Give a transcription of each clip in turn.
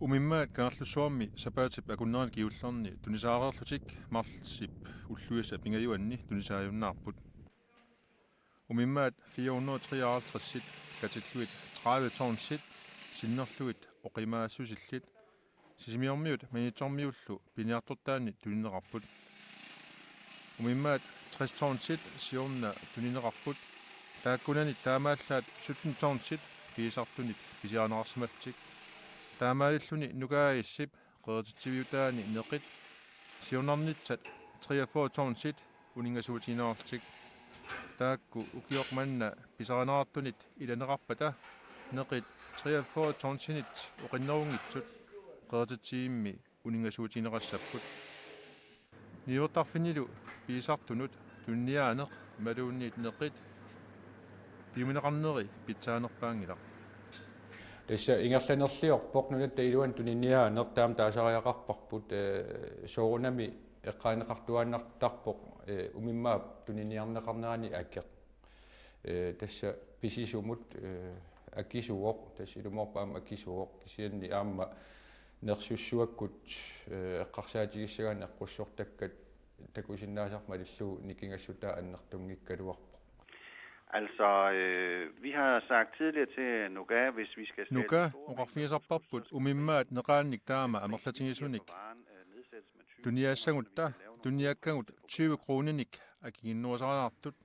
Umimmaat kanarlussuarmi sapaatip akunneraan kiullarni tunisaareerlutik marlsip ulluissa pingajuanni tunisaajunnaarput. Umimmaat 453 katilluit 30 tonnsit sinnerluit oqimaassusillit sisimiormiut manitormiullu piniartortaani tuninerarput. Umimmaat 60 tonnsit siorna tuninerarput taakkunani taamaallaat 17 tonnsit piisartunit pisiaaneraarsimaltik. Taamaalilluni nukaagissip qeertitiviutaani neqit siornarnitsat 43 tonnsit uningasuutiinerartik taakku ukiormanna pisaranerartunit ilanerarpata neqit 43 tonnsinit oqinnerungitsut qeertitiimmi uningasuutiinerassaput niutarfinilu piisartunut tunniaaneq maluunniit neqit piumineqarneri pitsaanerpaangilaq. Tässä ingerlanerliorpoq nunat tailuan tuniniaaneq taam taasariaqarparput soorunami eqqaaneqartuaannartarpoq umimmaap tuniniarneqarnerani akkeq. Tässä pisisumut akisuoq tässä ilumorpaam akisuoq kisianni aamma nersussuakkut eqqarsaatigissagaan eqqussortakkat takusinnaasarmalillu nikingassutaa annertungikkaluarpoq. Altså, vi har sagt tidligere til Nuka, hvis vi skal Nuka oqarfiisarparput umimmaat neqaannik taama amerlatingisunik tuniaassangutta tunniakkangut 20 kronenik akiginnuusaraartut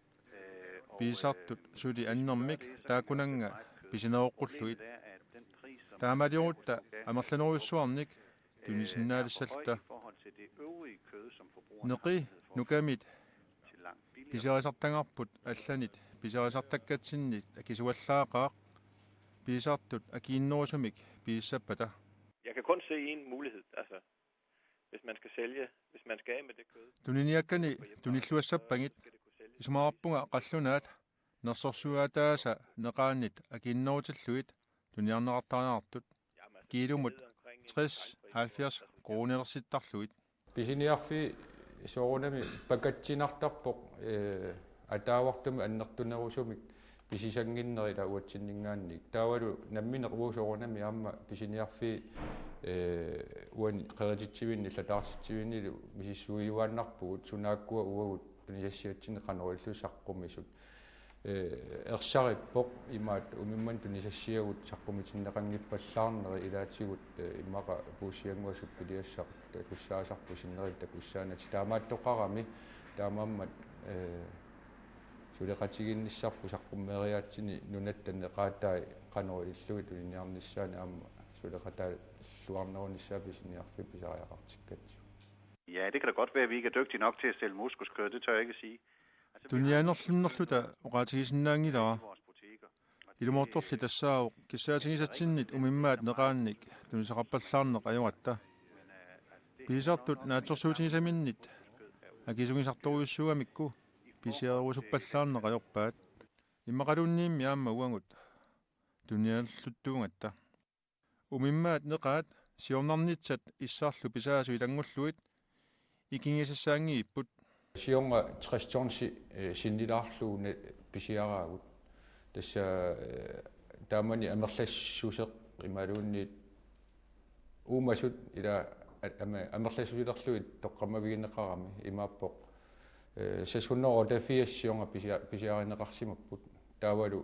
piisartut suli annermik taakkunanga pisineroqqulluit taamaliorutta amerlaneruissuarnik tunisinnaalissalta neqi nukamit pisiarisartangarput allanit pisiarisartakkatsinnit akisuallaaqaaq piisartut akiinnuusumik piissappata. Jeg kan kun se en mulighed, altså hvis man skal sælge, hvis man skal af med det kød. Tuniniakkani tunilluassappangit isumaarpunga qallunaat nersorsuataasa neqaannit akiinnuutilluit tuniarneqartariartut kiilumut 60-70 kronelerssittarluit. Pisiniarfi soorunami pakatsinartarpoq ataavartumi annertunerusumik pisisanginnerila uatsinningaannik taavalu namminequusoorunami aamma pisiniarfi uan qeretitivinni lataarsitivinnilu misissuijuaannarpugut sunaakkua uagut tunisassiatsini qanerillusaqqummisut ersarippoq imaat umimman tunisassiagut saqqumitinnaqanngippallaarneri ilaatigut imaqa puussianguasut piliassaq takussaasarpu sinnerit takussaanati taamaattoqarami taamaammat suleqatiginnissarpu saqqummeeriaatsini nunattan eqaatai qanerilluit tuniniarnissaani aamma suleqataa luarnerunissaapi siniarfi pisariaqartikkat. Ja, det kan da godt være, at vi ikke er dygtige nok til at sælge moskuskød, det tør jeg ikke sige. Tuniaanerlunnerluta oqaatigisinnaangilaa ilumortorli tassaau kissaatigisatsinnit umimmaat neqaannik tunisaqarpallaarneq ajuatta piisartut naatsorsuutigisaminnit akisugisartoruissugamikku pisiaruusuppallaarneq ajorpaat immaqalunniimmi aamma uangut tuniaalluttugungatta umimmaat neqaat siornarnitsat issaarlu pisaasuitangulluit ikingisassaangiipput Sionga 60 tonnsi sinnilaarluune pisiaraagut tässä taamani amerlassuseq imaluunniit uumasut ila amerlassusilerluit toqqamaviginneqarami imaappoq sasunneror tafiassionga pisiarineqarsimapput taavalu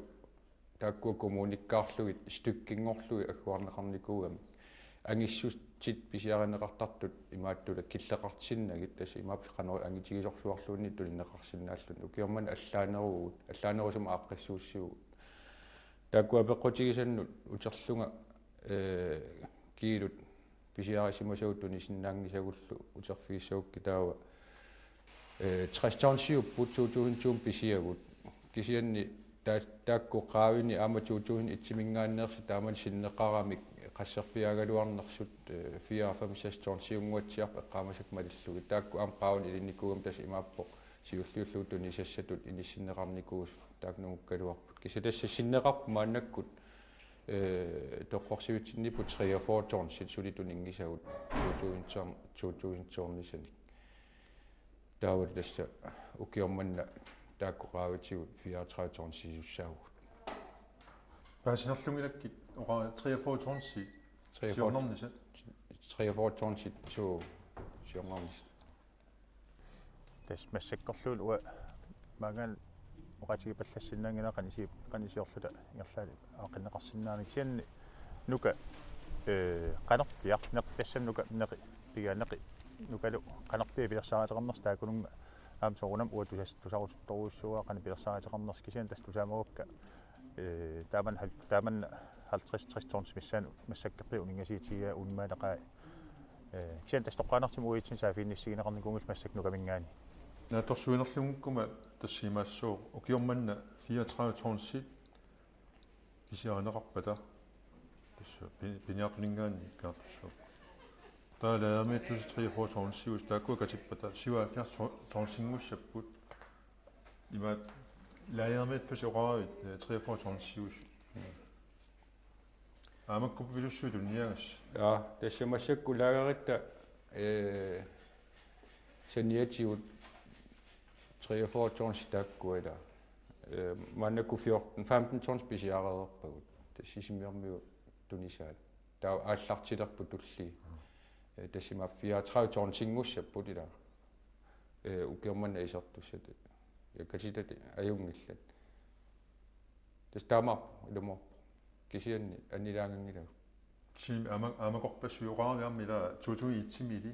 taakkua kommunikkaarluit stykkingorlui agguarneqarnikuugami angissutsit pisiarineqartartut imaattula killeqartissinnagit tassa imaap qaneri angitigisorsuarluunni tulinneqarsinnaallun ukiorman allaanerusuma aaqqissuussiugut taakkua peqqutigisannut uterlunga kiilut pisiarisimasauut tunisinnaangisagullu uterfiissagukki taava 60 tonnsiupput 2020 pisiagut kisianni taakku qaavini aama 2001 taaman sinneqaramik qassarpiagaluarnersut 4-5 tonnsiunguatsiarpa eqqaamasak malillugi taakku aam qaavun ilinnikugam tas imaappoq siulliulluut tunisassatut inissinneqarnikuus taaknungukkaluarput kisatassa sinneqarpu maannakkut toqqorsiutinnipput 3-4 tonnsit sulituningisagut 2000 taawat tassa ukiormanna taakku qaavitigut 34 tonnsisussaaugut Pääsinerlungilakkit oqa 43 tonssi siornernisat 43 så sjongornis тас массаккорлуул уа магаал оqatiги паллассиннаангина qanisiorluta ingерлаали аақиннеқарсинаамик сианни нука qanерпиақ неқ тассаннука неқи пигаанеқи нукалу qanерпиа пилерсааратеқарнерс таакунунга аам сорунам уа тусарутторуссуа qani пилерсааратеқарнерс кисиан тас тусаамагукка тааман 50-60 тонс миссаану массаккерпи унингасиитига унмаалеқаа кисиан тас тоққаанартиму уитсин саафиинниссигинеқарникунгул массакнукамингаани Naatorsuinerlungukkuma tassimaassuuq ukiormanna 34 tonsit kisianeqarpata tassa piniartuningaanni kaartussuuq taalaami 43 tonsius taakua katippata 77 tonsingussaput imaat laajarmit pasoqaravit 43 tonsius aamakkup pilussuutunniagas ja tassamasakku laageritta saniatiut 43 tons takkuida mannaku 15 tons pisiareerpagут тассисимиармиу тунисаат таа ааллартилерпу тулли тассима 34 тонсингуссаппут ила укерманна исертуссат якаситати аюнгиллат тас таамар илумор кисианни анилаангангилау sim amakorpassuuqaariarmila 2001-mili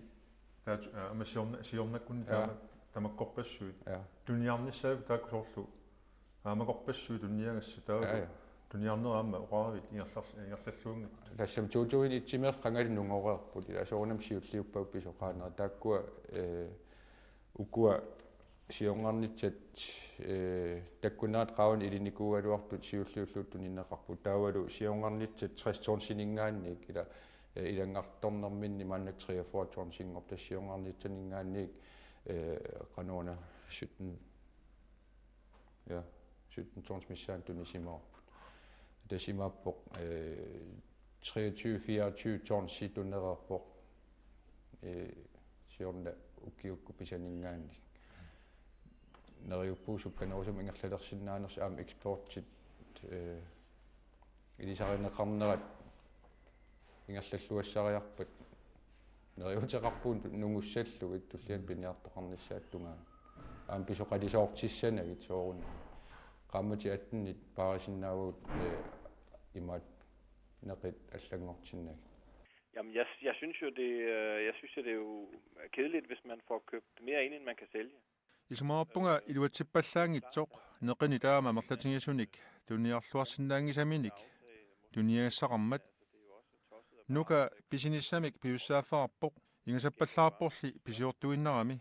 taa amasiornakkunni tamakkorpassuut tuniarnissaak taakkusorlu amakorpassuut tunniagassa taa tuniarneraamma oqaravit ingerlalluunga тассам туутуин итсимеэр qangali nungoreerput ила соорнам сиуллиуппау писоqaanера тааккуа уккуа сионгарнитсат таккунаат qaun илиникуугалуартут сиуллиуллуuттун иннеқарпут таавалу сионгарнитсат 60 тонсинингаанник ила илангарторнэрминни мааннак 43 тонсингор тассионгарнитсанингаанник qanuna 17 tons missaan tunisimaarput tasimaappоq 23-24 tons situnereerpoq siorna ukkiukku pisaningaannik neriuppuusukkanerusum ingerlalersinnaaners aam exportit ilisarineqarnerat ingerlalluassariarpat neriuteqarpuun nungussallu ittullian piniartoqarnissaattungaa aam pisoqalisoortissanagit sooruna qaammuti attennit paarisinnaavut imaat neqit allangortinnag. Jamen, jeg synes jo, det er jo kedeligt, hvis man får købt mere ind, end man kan sælge. исумаарпунга илуатсиппаллаангитсоқ неқини таама мерлатингисуник туниарлуарсинаангисаминик туниагассақармат нука писиниссамик пиуссааффаарпоқ ингасаппаллаарпорли писиортуиннарами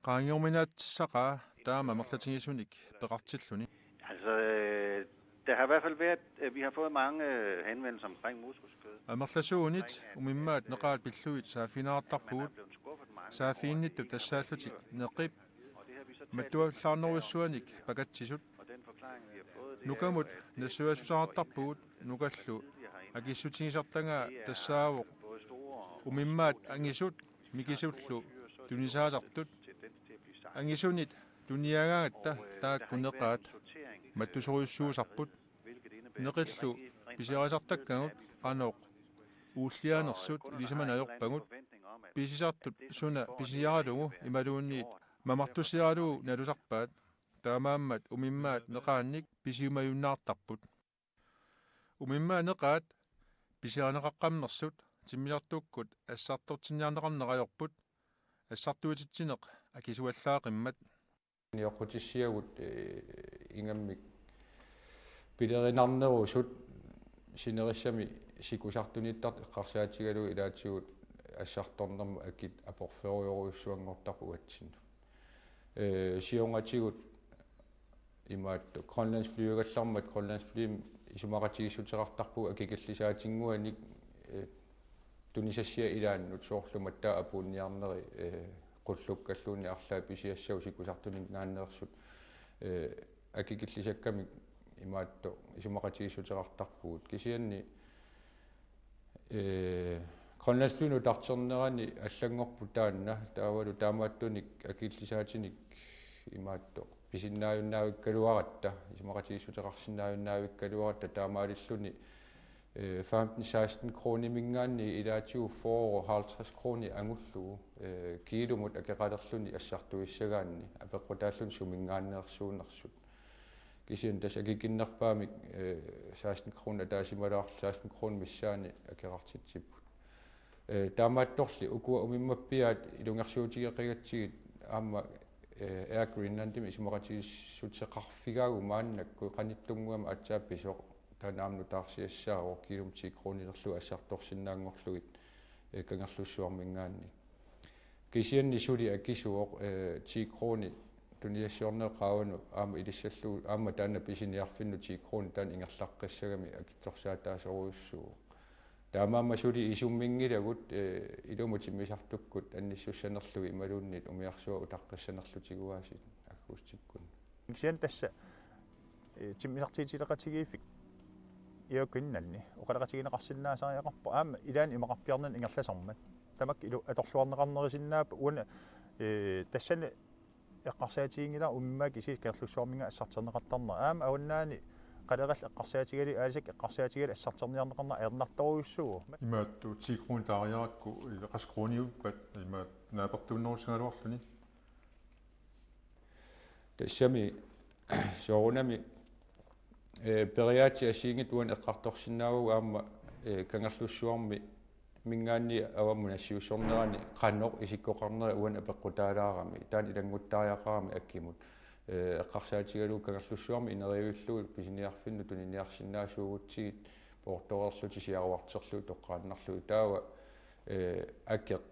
qaangiorminaatissaqaa taama merlatingisunik peqartilluni Altså, der har i hvert fald været, vi har fået mange henvendelser omkring muskuskød. amerlasuunit umimmaat neqaat pilluit saafinaartarpuut saafiinnittu tassaallutik neqip mattuallaarneruissuanik pakatsisut nukamut nassuasusaartarpuut nukallu akissutigisartangaa tassaavuq umimmaat angisut mikisullu tunisaasartut angisunit tuniagaagatta taakkuneqaat mattusoruissuusarput neqillu pisiarisartakkagut qanoq uulliaanersut ilisamanajorpagut pisisartut suna pisiaralugu imaluunniit mamartusiaralugu nalusarpaat taamaammat umimmaat neqaannik pisiumayunnaartarput umimmaa neqaat pisianeqaqqamnersut timmilartuukkut assartortinniarneqarnerajorput assartuutitsineq akisuallaaqimmat niorqutissiagut ingammik pilerinarnerusut sinerissami sikusartunittart eqqarsaatigalu ilaatigut assartornermu akit aporferiorussuangortarpu atsinnu siongaatigut imaat Grønlands flyugallarmat Grønlands flyim isumaqatigissuteqartarpu akikallisaatinguanik tunisassia ilaannut soorlumat taa apuunniarneri qullukkalluunni arlaa pisiassau sikusartuningaanneersut akikillisakkamik imaatto isumaqatigissuteqartarpuut kisianni Grønlandsflynu tarternerani allangorpu taanna taavalu taamaattunik akillisaatinik imaatto pisinnaajunnaavik kaluaratta isumaqatigissuteqarsinnaajunnaavik kaluaratta taamaalilluni 15-16 kroner mingaanni ilaatigu forår 50 kroner angullugu kiilumut akeqalerluni assartuissagaanni apeqqutaallun sumingaanneersuunersut kisian tas akikinnerpaamik 16 kroner taasimalаар 16 kroner missaani akeqartitsiput taamaattorli ukua umimappiaat ilungersuutigeqigatsigit aamma Air Greenlandimi isumaqatigissuteqarfigaagu maannakku qanittunguama atsaappisoq taanaamnutaarsiassaaru kilometri kroonilerlu assartorsinnaangorlugit kangerlussuarmingaanni kisianni suli akisuoq 10 krooni tuniassiorneeqaavanu aama ilissallu aama taanna pisiniarfinnu 10 krooni taan ingerlaqqassagami akitsorsaataasoruussuu taamaamma suli isummingilagut ilumutimmisartukkut annissussanerlugi imaluunnit umiarsua utaqqassanerlutiguaasit akkuustikkun Sian tässä timmisartiitileqatigiifik iukinnanni oqalaqatiginaqarsinnaasariaqarpa aama ilaan imaqarpiarnan ingerlasormat tamak ilu atorluarneqarnerisinnaapu uuna tassani eqqarsaatiingila ummaak isiis kerlussuarminga assarterneqartarner aama awannaani qaleqall eqqarsaatigali aalisak eqqarsaatigali assarterniarneqarner aernartoruissugu Imaattu 10 kroner taariarakku qasqruuniuppat imaat naapertuunnerusingaluarluni tassami soorunami periaati asiingit uan eqqartorsinnaagu aama kangerlussuarmi mingaanni awamuna siussornerani qannoq isikkoqarneri uan apeqqutaalaarami taan ilanguttaariaqarami akkimut eqqarsaatigalu kangerlussuarmi ineriullugut pisiniarfinnu tuniniarsinnaasuugutsigit poortorerluti siaruarterlu toqqaannarlu taawa akkeq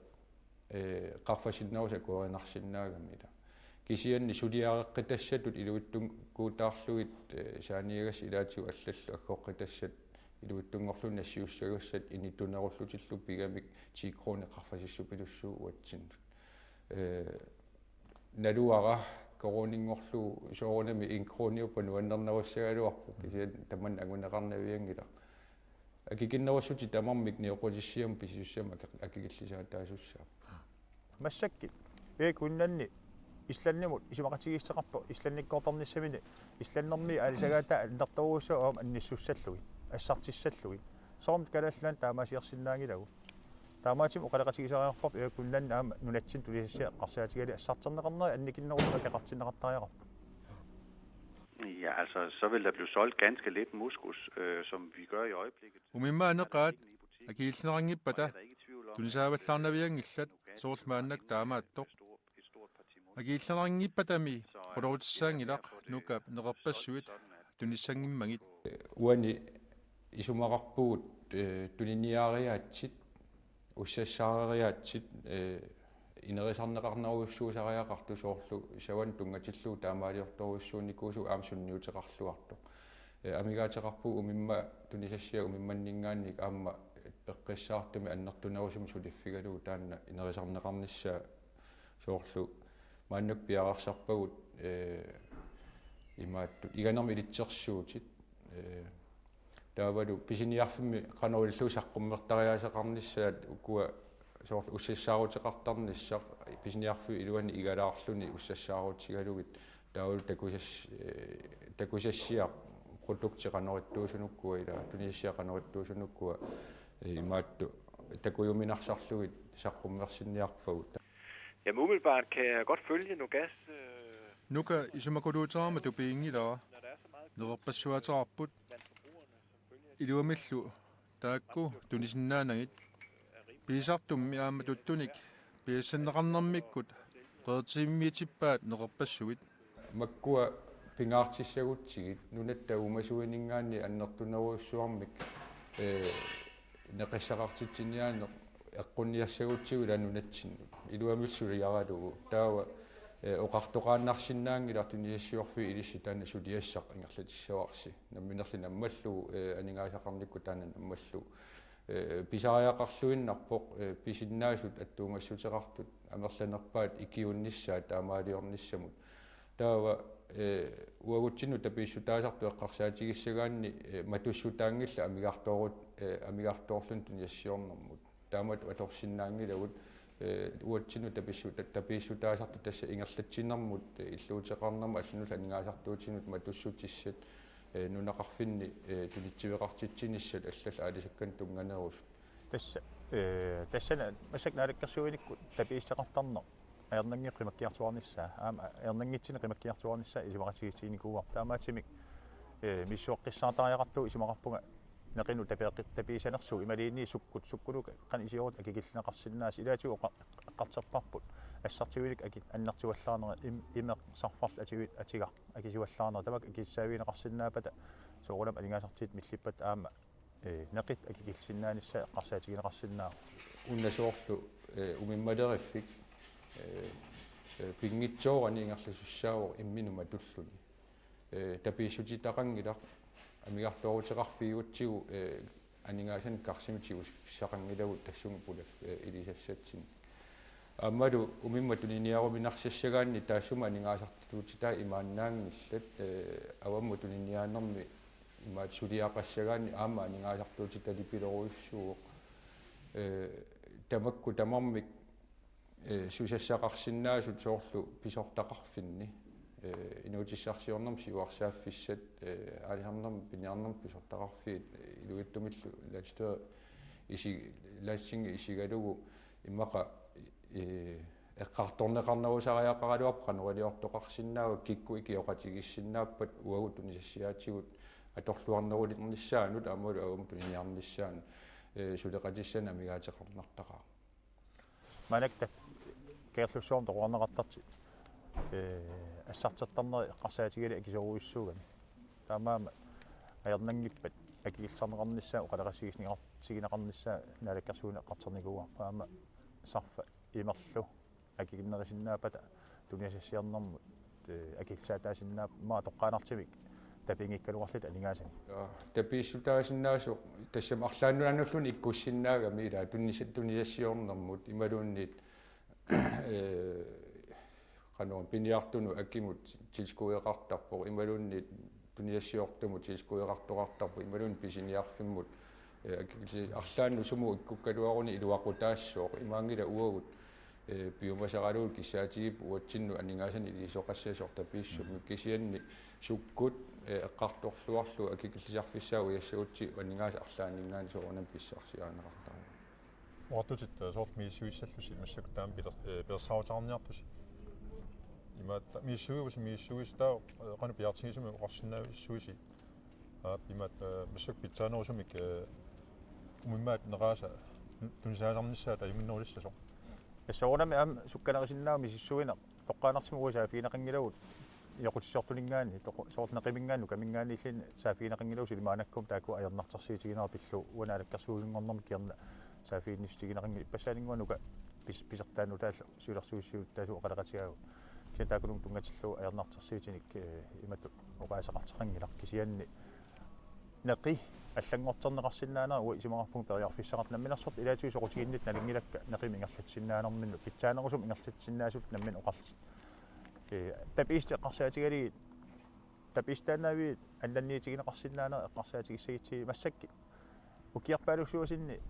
qarfasinnerusa kuerinarsinnaagamila kisianni suliareqqitassatut iluittun kuutaarlugit saaniagas ilaatiu allallu akkoqqitassat iluittungorlun nassiussagassat inittunerullutillu pigamik 10 kroner qarfasissupilussuu uatsinnut naluara koroningorlu soorunami 1 kroniuppa nuannernerussagaluarpu kisian tamman anguneqarnaviangila akikinnerussuti tamarmik nioqutissiam pisisussam akikillisaataasussaa массакки куннанни исланнимут исумақатигиссеқарпо исланниккоорторнissamини исланнерми алисагаата аллерторуусса оом анниссуссаллуги ассартиссаллуги соорм калааллаан таамаасиерсиннаангилагу таамаатим оқалеқатигисариарпоп куннанни аама нунатсин тулиссаа эққарсаатигали ассартернеқарнери анникиннерусса акеқартиннеқартариақарпу Ja, altså, så vil der blive solgt ganske lidt muskus, som vi gør i øjeblikket. umimaaneqaat akiillerangipata tunisaavallarnaviangillat soorlmaannak taamaattoq akiillerangipatami qulorutsaangilaq nukap neqerpassuit tunissangimmagit uani isumaqarpugut tuniniariaatsit ussassaariaatsit inerisarneqarneruussuusariaqartu soorlu sawan tungatillu taamaaliortoruussuunnikuusu aamsunniuteqarluartoq amigaateqarpu umimma tunisassia umimmanningaannik aamma peqqissaartumi annertunerusum suliffigalu taanna inerisarneqarnissaa soorlu maannuk piaqarsarpagut imaattu iganermi ilitsersuutit taavalu pisiniarfimmi qanurillu saqqummertariaasaqarnissaat ukua soorlu ussissaaruteqartarnissaq pisiniarfu iluani igalaarluni ussassaaruutigalugit taavalu takusassiaq produktiqanerittuusunukkua ila tunisiaqanerittuusunukkua imaattu takujuminarsarlugit saqqummersinniarpagut. Jamen umiddelbart kan jeg godt følge Nugas, nuka isumakuluutaarma tupiingilaa neqerpassuataarput iluamillu taakku tunisinnaanagit piisartummi aama tuttunik piassanneqarnermikkut qeertiimmiitippaat neqerpassugit makkua pingaartissagutsigit nunatta umasuiningaanni annertuneruussuarmik neqissaqartitsiniaane eqqunniassagutigu lanunatsinnu iluamilsuli yaralugu taawa oqartoqaannarsinnaangilar tuniassiorfi ilissi taana suliassaq ingerlatissauarsi namminerli nammallugu aningaasaqarnikku taana nammallugu pisariaqarluinnarpoq pisinnaasut attuungassuteqartut amerlanerpaat ikiunnissaat taamaaliornissamut taawa uagutsinnu tapiissutaasartu eqqarsaatigiссagaanni matussutaangilla amigaartoorlun tuniassiornermut taamat atorsinnaangilagut uatsinnu tapiissutaasartu tassa ingerlatsinnermut illuuteqarnerma allunulla aningaasartuutinut matussutissat нунақарфинни тулитсивеқартитсиниссат аллал аалисаккан тунганерус тассана масак налаккерсуиниккут тапииссеқартарнер аернанги қимаккиартуарниссаа аама аернангитсини қимаккиартуарниссаа исимақатигитсигникууа таамаатимик миссуаққиссаатариақарту исимақарпунга неқину тапиисанерсу ималиинни суккулук қан исиорут акигиллинеқарсиннаас илаатиу эққартерпарпут ассартивилик аки аннартуаллаарнера имеқ сарфарл атигит атига акисуаллаарнера тамак акиссаавинеқарсиннаапата соорулам алингаасартит миллиппат аама неқит акигиллсиннаанisса эққарсаатигинеқарсиннаа уннасоорлу умиммалериффик пингитсоорани ингерласуссаавор имминума туллуни тапииссутитақангилақ амигарлоорутеқарфигутсигу анингаасан карсимутигус фиссақангилагут тассугу пулаф илисассатсин аммалу умимма туниниаруминарсассагаанни таассума анингаасартутитаа имааннаангиллат авамму туниниаанерми имаат сулиақассагаанни аама анингаасартутита липилоруйуссууоқ тамакку тамармик сусассақарсиннаасут соорлу писортақарфинни инуутиссарсиорнерм сиуарсааффиссат аалиарнерм пиниарнерм писортақарфиит илуиттумиллу ластуа иси лассинги исигалугу иммақа эққарторнеқарнерусариақаралуарпа нуалиортоқарсинаава кикку икиоқатигиссиннааппат уагут тунисассиаатигут аторлуарнерулитерниссаанут аммалу авам туниниарниссаан сулеқатиссана амигаатеқарнартақаа манакта керлуссуорн тоқуарнеқартарти ассартертарнери эққарсаатигали акисоруйуссуугани таамаама аернангиппат акигилсарнеқарниссаа оқалерасигиснеқартигинеқарниссаа налаккерсууна эққартерникууа таама сарфа имерлу акигиннерисиннаапата туниасассиарнэрмут акилсаатаасиннаап маа тоққаанартимик тапингиккалуарлит алингаасани тапииссутаасиннаасо тассам арлааннулааннуллун иккуссиннаагами ила туниассиорнэрмут ималуунниит канон пиниартуну аккимут тилскуеқартарпо ималуунниит туниассиортумут тилскуеқартоқартарпо ималуун писиниарфиммут аккилси арлаанну суму иккуккалуаруни илуақутаассооқ имаангила уагут биомасаралуут киссаатигип уатсинну анингаасани илисоқассаасоор тапииссумми кисианни суккут эққарторлуарлу акикиллисарфиссаа уяссагутси анингааса арлаанингаани соорнам писсаарсиаанеқартаа Оортутит соорт мииссуиссаллуси массаку таам пилерсаутаарниартуси имаат мииссугиусаа қану пиартигисуми оқарсиннаависсуиси имаат массак питсаанерусумик умимаат нерааса тунсаасарниссаа таюминнерулиссасо ассоорнами аам сукканерисиннаами сиссуина тоққаанартиму уасаафиинеқангилагут иоқутиссортулингаани соортнеқимингаанну камингааниллин саафиинеқангилагу силимаанаккум тааку аернартерсиитигинера пиллу уанаалаккерсуугингорнерми киерна саафииннистигинеқанги пассаалингуанука писертаану таалла сулерсуиссуут таасу оқалеқатигаагу киа таакулум тунгатиллу аернартерсиитиник имату оқаасақартеқангилар кисианни неқи аллангортернеқарсиннаанера уа исимақарпун периарфиссақарт намминерсорт илаатиу соқутигиннит налингилакка неқими ингерлатсиннаанерминну питсаанерусум ингерлатсиннаасут наммин оқарс тапиисте эққарсаатигалиит тапиистаанаавиит алланниитигинеқарсиннаанера эққарсаатигиссагитсиги массакки укиарпаалуссуасинни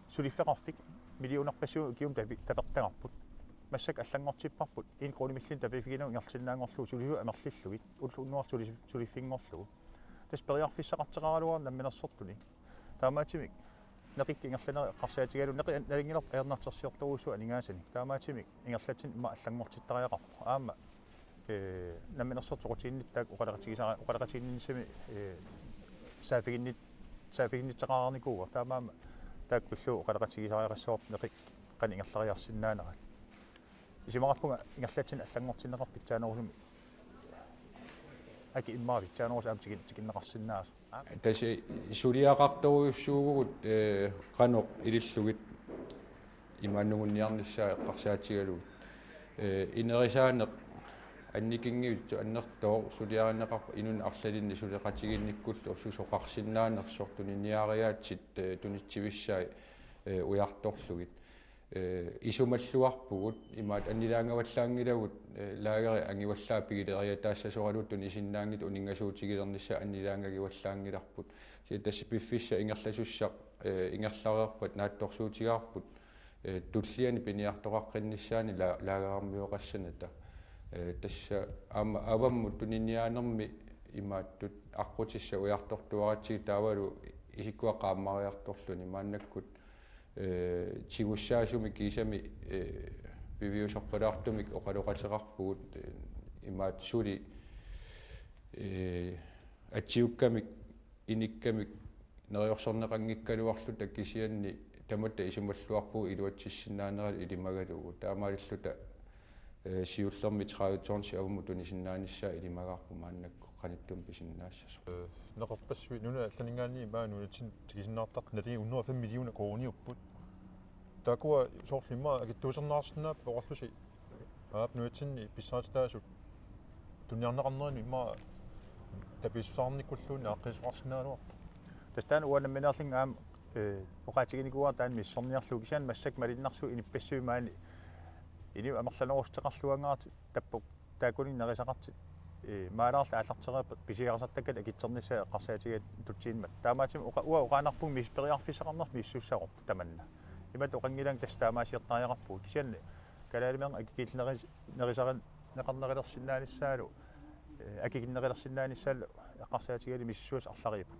сулиффеқарфик миллионерпассуу киум тапертагарпут массак аллангортиппарпут ин кронимиллин тапифигинау ингерлсиннаангорлу сулису амерлиллугит уллуннуар сулиффингорлугу тас периарфиссақартеқаралуар намминерсортуни таамаатимик неқикки ингерланери эққарсаатигалу неқи налингилер аернартерсиорторуссу анингаасани таамаатимик ингерлатсин имма аллангортиттариақарпу аама намминерсорт соқутиинниттаак оқалеқатигинниссами саафигиннитеқарникууга таамаама тааккуллуу оқалеқатигисариақассоорт неқик қани ингерлариарсиннаанера исимақарпунга ингерлатсин аллангортиннеқар питсаанерусуми аки иммаави чаанерус аамтигиннеқарсиннаас таси сулиақарторуйуссуугут қано илиллугит имааннугунниарниссаа эққарсаатигалугут инерисаанеқ анникингиутсу аннертоо сулиаринеқарпа инун арлалинни сулеқатигинниккуллу сусоқарсиннаанерсортунинниариаатсит тунитсивиссаа уярторлугит исумаллуарпугут имаат аннилаангаваллаангилагут лагери ангиваллааппигилериатаассасоралут тунисиннаангит унингасуутигилернisса аннилаангагиваллаангиларпут ситасси пиффисса ингерласуссақ ингерлариерпат наатторсуутигаарпут туллиани пиниартоқаққиннissaани лагерармиоқассаната тасса аваммут тунинниаанерми имааттут аққутисса уяртортуаратсиг таавалу исиккуаққааммариарторлуни мааннаккут тигуссаасуми кисами вивиусорпалаартумик оқалоқатеқарпугут имаат сули атсиуккамик иниккамик нериорсорнеқангиккалуарлута кисианни таматта исумаллуарпуу илуатсиссинаанерал илимагалугу таамааллута сиуллерми траавитсоорнси авуму тунисиннааниссаа илимагаарпу мааннакку qaниттум писиннаассасу неқарпассуи нуна алланингаани маануутин тигисиннаартақ налиги 105 миллиона крониуппут такуа соорлимма агиттуусернаарсинаап оқарлуси аап нуутинни писсаатаасут туниарнеқарнерини имма таписсаарниккуллуунни аққисуарсинааруарта тастаан уанамминерлин аам оқаатигиникуар таан миссорниарлу кисаан массак малиннарсу иниппассуи маани ини амерланерустеқарлуангаарти таппук таакунин нерисақарти маалаарла ааллартереэп писиарсартаккат акитсернissaа эққарсаатигат тутсиинмат таамаатим уаанарпуг миспериарфисақарнер миссуссаро таманна имат оқангилан тастаамаасиертариақарпу кисиан калаалимеан акикиллнерис нерисаран неқарнерилерсиннааниссаалу акикиннерилерсиннааниссаалу эққарсаатигали миссуус арлариипа